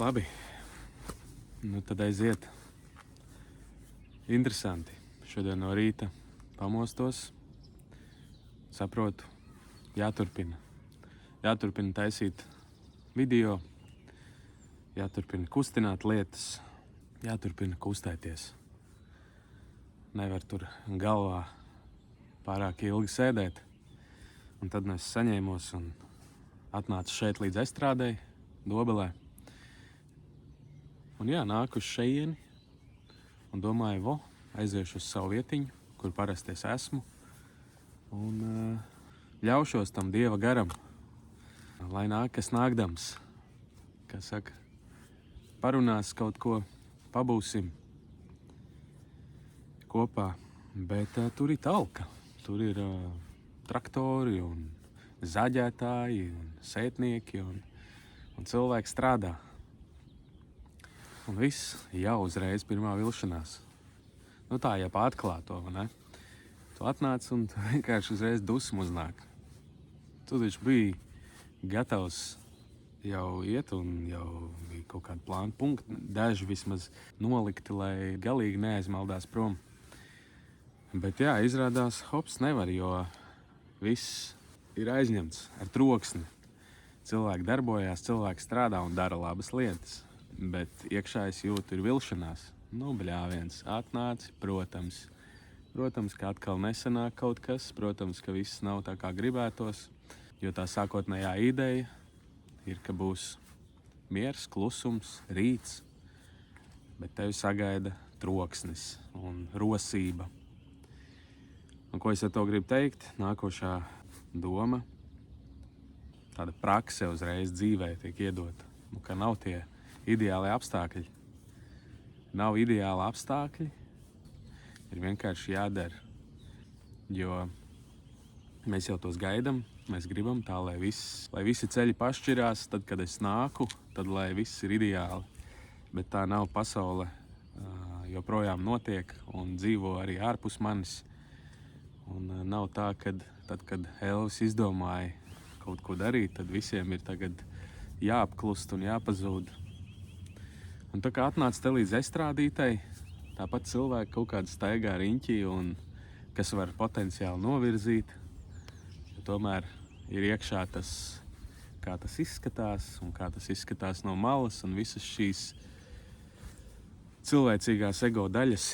Labi, nu tad aiziet. Interesanti. Šodien no rīta pamostos, saprotu, jāturpina. Jāturpina taisīt video, jāturpina kustināt lietas, jāturpina kustēties. Nevar tur galvā pārāk ilgi sēdēt. Un tad es saņēmos un atnācu šeit līdz estrādei, Dobelē. Un jā, nāku uz šejieni un domāju, aiziešu uz savu vietiņu, kur parasti es esmu. Un ļaušos tam Dieva garam, lai nāk, kas nākdams. Kā saka, parunās kaut ko, pabūsim kopā. Bet tur ir talka. Tur ir traktori un zaģētāji un sētnieki un cilvēki strādā. Un viss jau uzreiz pirmā vilšanās. Nu tā, ja pāratklāt to, vai ne? Tu atnāc un tu vienkārši uzreiz dusmu uznāk. Tu taču biji gatavs jau iet un jau bija kaut kādi plāni punkti. Daži vismaz nolikti, lai galīgi neaizmaldās prom. Bet jā, izrādās, hops nevar, jo viss ir aizņemts ar troksni. Cilvēki darbojās, cilvēki strādā un dara labas lietas. Bet iekšā es jūtu ir vilšanās. Nu, bļāviens atnāci, protams. Protams, ka atkal nesanāk kaut kas. Protams, ka viss nav tā kā gribētos. Jo tā sākotnējā ideja ir, ka būs miers, klusums, rīts. Bet tevi sagaida troksnis un rosība. Un ko es ar to gribu teikt? Nākošā doma, tāda prakse uzreiz dzīvē tiek iedota. Nu, ka nav tie ideāli apstākļi. Nav ideāli apstākļi, ir vienkārši jādara. Jo mēs jau tos gaidām, mēs gribam tā, lai visi ceļi pašķirās, tad, kad es nāku, tad lai viss ir ideāli. Bet tā nav, pasaule joprojām notiek un dzīvo arī ārpus manis. Un nav tā, tad, kad Elvis izdomāja kaut ko darīt, tad visiem ir tagad jāapklust un jāpazūd. Un tā kā atnāca te līdz estrādītei, tāpat cilvēki kaut kādā staigā riņķī, un kas var potenciāli novirzīt. Tomēr ir iekšā tas, kā tas izskatās, un kā tas izskatās no malas, un visas šīs cilvēcīgās ego daļas,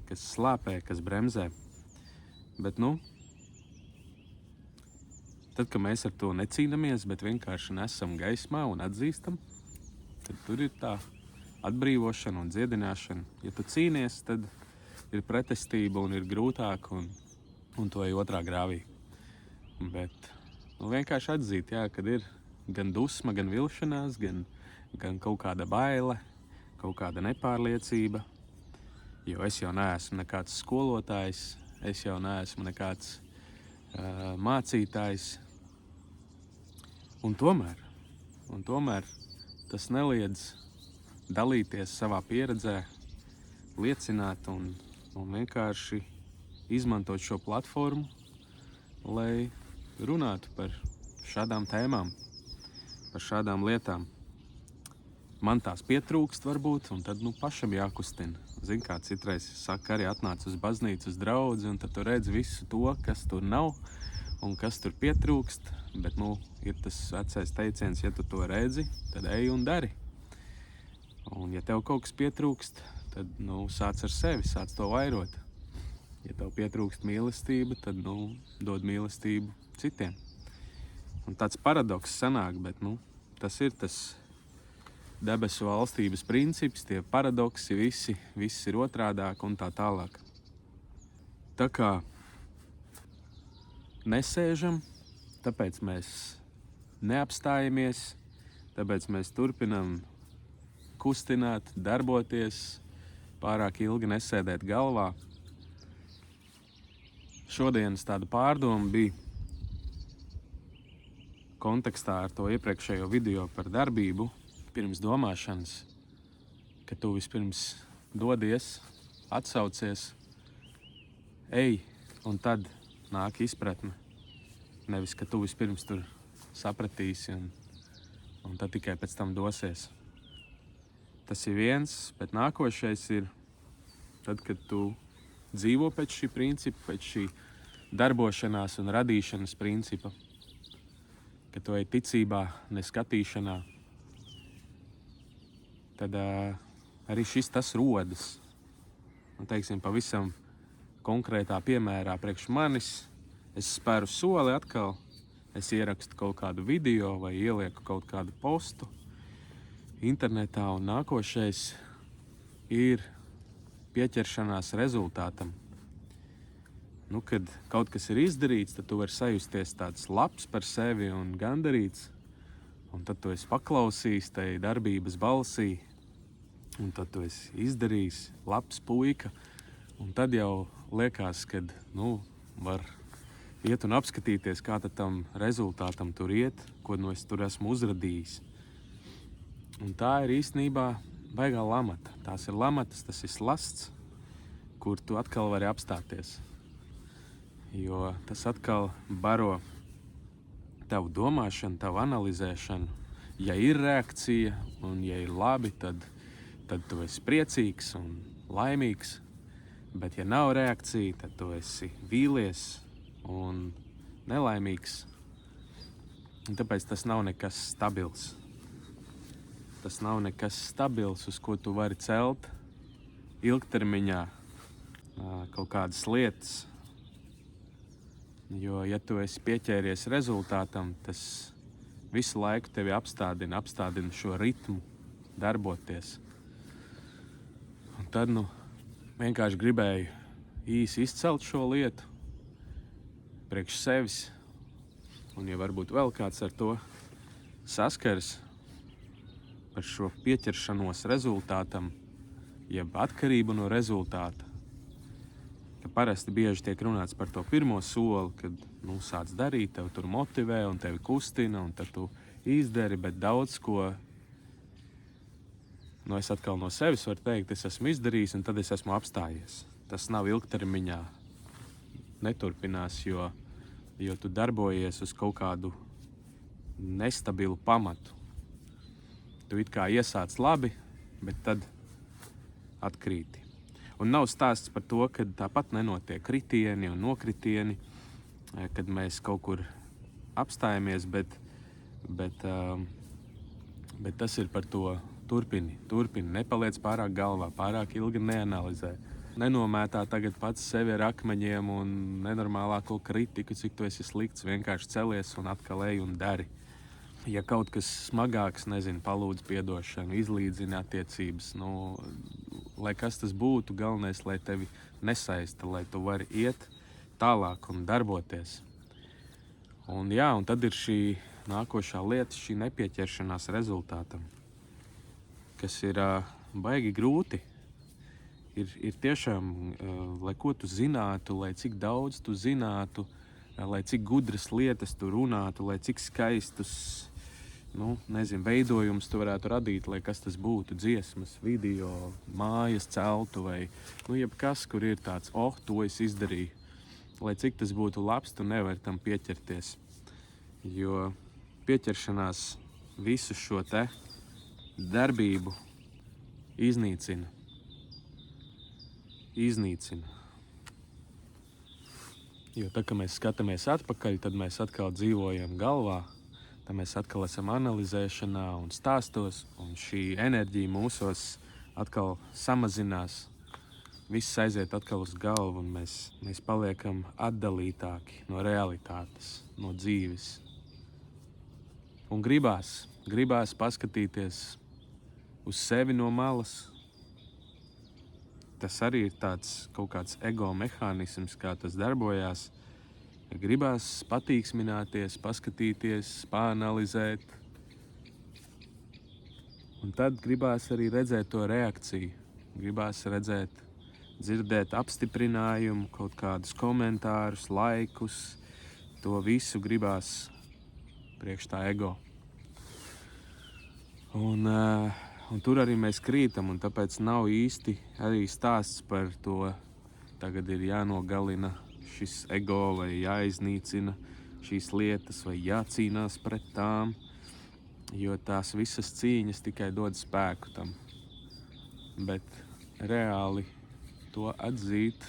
kas slāpē, kas bremzē. Bet tad, kad mēs ar to necīnamies, bet vienkārši nesam gaismā un atzīstam, tad tur ir tā atbrīvošana un dziedināšana. Ja tu cīnies, tad ir pretestība un ir grūtāk un to ir otrā grāvī. Bet vienkārši atzīt, jā, kad ir gan dusma, gan vilšanās, gan kaut kāda baile, kaut kāda nepārliecība. Jo es jau neesmu nekāds skolotājs, es jau neesmu nekāds mācītājs. Un tomēr tas neliedz dalīties savā pieredzē, liecināt un vienkārši izmantot šo platformu, lai runātu par šādām tēmām, par šādām lietām. Man tās pietrūkst varbūt, un tad pašam jākustina. Zini, kā citreiz saka, arī atnāc uz baznīcu, uz draudzi, un tad tu redzi visu to, kas tur nav un kas tur pietrūkst. Bet ir tas vecais teiciens, ja tu to redzi, tad ej un dari. Un ja tev kaut kas pietrūkst, tad sāc ar sevi, sāc to vairot. Ja tev pietrūkst mīlestība, tad dod mīlestību citiem. Un tāds paradoks sanāk, bet tas ir tas debesu valstības princips, tie paradoksi viss ir otrādāk un tā tālāk. Tā kā nesēžam, tāpēc mēs neapstājamies, tāpēc mēs turpinam kustināt, darboties, pārāk ilgi nesēdēt galvā. Šodienas tāda pārdoma bija kontekstā ar to iepriekšējo video par darbību, pirms domāšanas, ka tu vispirms dodies, atsaucies, ej, un tad nāk izpratne. Nevis, ka tu vispirms tur sapratīsi un tad tikai pēc tam dosies. Tas ir viens, bet nākošais ir tad, kad tu dzīvo pēc šī principa, pēc šī darbošanās un radīšanas principa, ka tu ej ticībā, ne skatīšanā, tad arī šis tas rodas. Un, teiksim, pavisam konkrētā piemērā priekš manis, es spēru soli atkal, es ierakstu kaut kādu video vai ielieku kaut kādu postu internetā, un nākošais ir pieķeršanās rezultātam. Nu, kad kaut kas ir izdarīts, tad tu vari sajusties tāds labs par sevi un gandarīts, un tad tu esi paklausījis tai darbības balsī, un tad tu esi izdarījis labs puika, un tad jau liekas, kad, var iet un apskatīties, kā tad tam rezultātam tur iet, ko es tur esmu uzradījis. Un tā ir īstenībā baigā lamata. Tās ir lamatas, tas ir slasts, kur tu atkal vari apstāties. Jo tas atkal baro tavu domāšanu, tavu analizēšanu. Ja ir reakcija un ja ir labi, tad tu esi priecīgs un laimīgs. Bet ja nav reakcija, tad tu esi vīlies un nelaimīgs. Un tāpēc tas nav nekas stabils. Tas nav nekas stabils, uz ko tu vari celt ilgtermiņā kaut kādas lietas. Jo, ja tu esi pieķēries rezultātam, tas visu laiku tevi apstādina šo ritmu darboties. Un tad, vienkārši gribēju īsi izcelt šo lietu priekš sevis, un ja varbūt vēl kāds ar to saskars par šo pieķeršanos rezultātam, jeb atkarību no rezultāta, ka parasti bieži tiek runāts par to pirmo soli, kad sāc darīt, tev tur motivē un tevi kustina, un tad tu izdari, bet daudz ko, es atkal no sevis varu teikt, es esmu izdarījis, un tad es esmu apstājies. Tas nav ilgtermiņā, neturpinās, jo tu darbojies uz kaut kādu nestabilu pamatu. Tu it kā iesāc labi, bet tad atkrīti. Un nav stāsts par to, ka tāpat nenotiek kritieni un nokritieni, kad mēs kaut kur apstājamies, bet tas ir par to turpini, nepaliec pārāk galvā, pārāk ilgi neanalizē. Nenomētā tagad pats sevi ar akmeņiem un nenormālāko kritiku, cik tu esi slikts, vienkārši celies un atkal ej un dari. Ja kaut kas smagāks, palūdz piedošanu, izlīdzina attiecības, lai kas tas būtu, galvenais, lai tevi nesaista, lai tu vari iet tālāk un darboties. Un tad ir šī nākošā lieta, šī nepieķeršanās rezultātam, kas ir baigi grūti. Ir tiešām, lai ko tu zinātu, lai cik daudz tu zinātu, lai cik gudras lietas tu runātu, lai cik skaistus, veidojumus tu varētu radīt, lai kas tas būtu, dziesmas, video, mājas celtu vai, jebkas, kur ir tāds, to es izdarīju. Lai cik tas būtu labs, tu nevari tam pieķerties, jo pieķeršanās visu šo te darbību iznīcina. Jo tā, ka mēs skatāmies atpakaļ, tad mēs atkal dzīvojam galvā, tad mēs atkal esam analizēšanā un stāstos, un šī enerģija mūsos atkal samazinās. Viss aiziet atkal uz galvu, un mēs paliekam atdalītāki no realitātes, no dzīves. Un gribās paskatīties uz sevi no malas. Tas arī ir tāds kaut kāds ego mehānisms, kā tas darbojās. Gribās patīksmināties, paskatīties, pāanalizēt. Un tad gribās arī redzēt to reakciju. Gribās dzirdēt apstiprinājumu, kaut kādus komentārus, laikus. To visu gribās priekš tā ego. Un tur arī mēs krītam, un tāpēc nav īsti arī stāsts par to, tagad ir jānogalina šis ego vai jāiznīcina šīs lietas vai jācīnās pret tām, jo tās visas cīņas tikai dod spēku tam. bet reāli to atzīt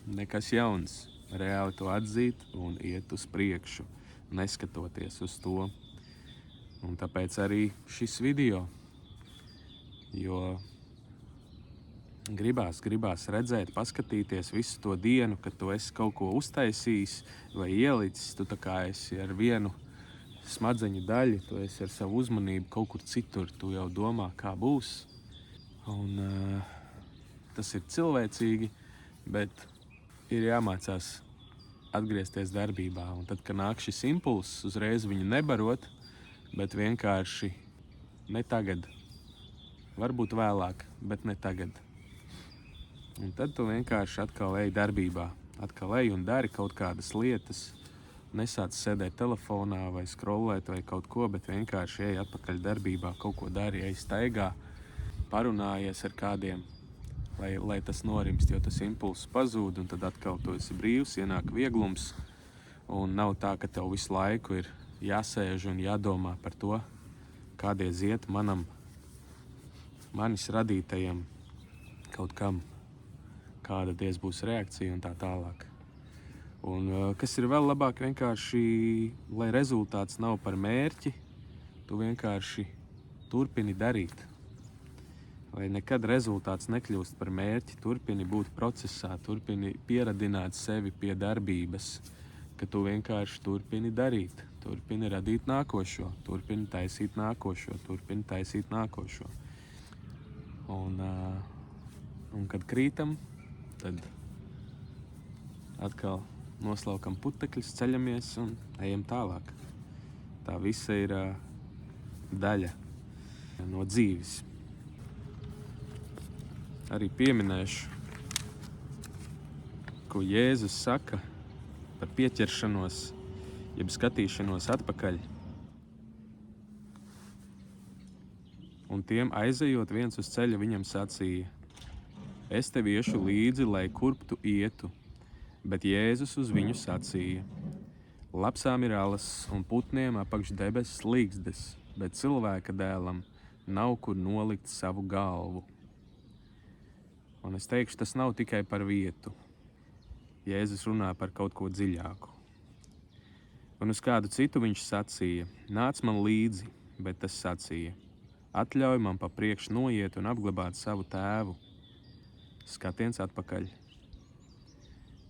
nekas jauns. Reāli to atzīt un iet uz priekšu, neskatoties uz to. Un tāpēc arī šis video, jo gribās redzēt, paskatīties visu to dienu, kad tu esi kaut ko uztaisījis vai ielicis, tu tā kā esi ar vienu smadzeņu daļu, tu esi ar savu uzmanību kaut kur citur, tu jau domā, kā būs. Un tas ir cilvēcīgi, bet ir jāmācās atgriezties darbībā. Un tad, kad nāk šis impulss, uzreiz viņu nebarot, bet vienkārši ne tagad. Varbūt vēlāk, bet ne tagad. Un tad tu vienkārši atkal ej darbībā. Atkal ej un dari kaut kādas lietas. Nesāc sēdēt telefonā vai scrollēt vai kaut ko, bet vienkārši ej atpakaļ darbībā, kaut ko dari, ej staigā, parunājies ar kādiem, lai tas norimst, jo tas impulss pazūd, un tad atkal tu esi brīvs, ienāk vieglums, un nav tā, ka tev visu laiku ir jāsēž un jādomā par to, kādie iet manis radītajam kaut kam, kāda diez būs reakcija un tā tālāk. Un kas ir vēl labāk, vienkārši, lai rezultāts nav par mērķi, tu vienkārši turpini darīt. Lai nekad rezultāts nekļūst par mērķi, turpini būt procesā, turpini pieradināt sevi pie darbības, ka tu vienkārši turpini darīt, turpini radīt nākošo, turpini taisīt nākošo. Un kad krītam, tad atkal noslaukam putekļus, ceļamies un ejam tālāk. Tā visa ir daļa no dzīves. Arī pieminēšu, ko Jēzus saka par pieķeršanos, jeb skatīšanos atpakaļ. Un tiem aizejot viens uz ceļa viņam sacīja: es tev iešu līdzi, lai kurp tu ietu. Bet Jēzus uz viņu sacīja: lapsām ir alas un putniem apakš debesis līgsdes, bet cilvēka dēlam nav kur nolikt savu galvu. Un es teikšu, tas nav tikai par vietu. Jēzus runā par kaut ko dziļāku. Un uz kādu citu viņš sacīja: nāc man līdzi, bet tas sacīja: atļauj man pa priekšu noiet un apglabāt savu tēvu. Skatiens atpakaļ.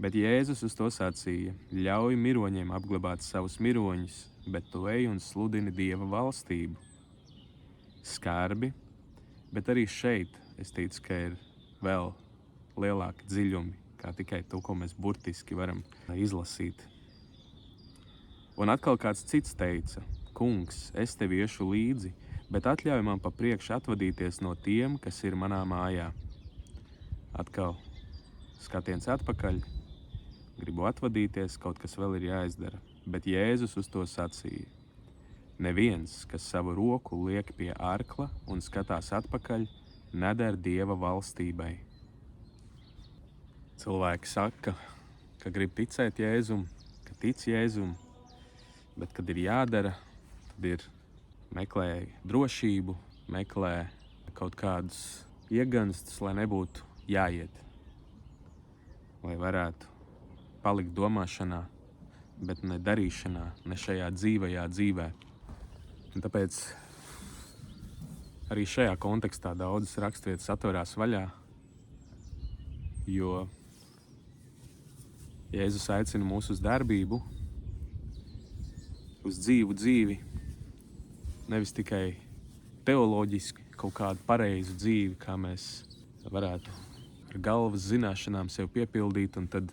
Bet Jēzus uz to sacīja: ļauj miroņiem apglabāt savus miroņus, bet tu ej un sludini Dieva valstību. Skarbi, bet arī šeit es ticu, ka ir vēl lielāki dziļumi, kā tikai to, ko mēs burtiski varam izlasīt. Un atkal kāds cits teica: kungs, es tev iešu līdzi, bet atļauj man pa priekšu atvadīties no tiem, kas ir manā mājā. Atkal skatiens atpakaļ, gribu atvadīties, kaut kas vēl ir jāizdara. Bet Jēzus uz to sacīja: neviens, kas savu roku liek pie arkla un skatās atpakaļ, neder Dieva valstībai. Cilvēki saka, ka grib ticēt Jēzum, ka tic Jēzum, bet kad ir jādara, tad meklē drošību, meklē kaut kādus ieganstus, lai nebūtu jāiet. Lai varētu palikt domāšanā, bet ne darīšanā, ne šajā dzīvē. Un tāpēc arī šajā kontekstā daudzas raksturvietas atverās vaļā, jo Jēzus aicina mūs uz darbību, uz dzīvi, nevis tikai teoloģiski kaut kādu pareizu dzīvi, kā mēs varētu ar galvas zināšanām sev piepildīt un tad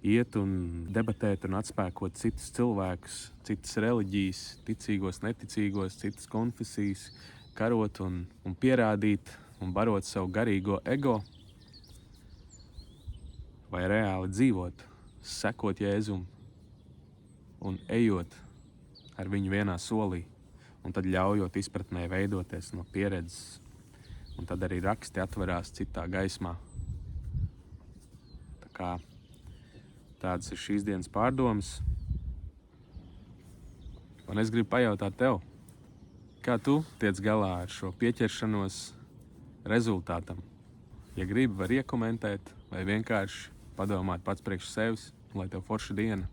iet un debatēt un atspēkot citus cilvēkus, citas reliģijas, ticīgos, neticīgos, citas konfesijas, karot un pierādīt un barot savu garīgo ego, vai reāli dzīvot, sekot Jēzum un ejot ar viņu vienā solī, un tad ļaujot izpratnē veidoties no pieredzes, un tad arī raksti atverās citā gaismā. Tā kā tādas ir šīs dienas pārdomas, un es gribu pajautāt tev, kā tu tiec galā ar šo pieķeršanos rezultātam, Ja gribi, var iekomentēt vai vienkārši padomāt pats priekš sevis, lai tev forša diena.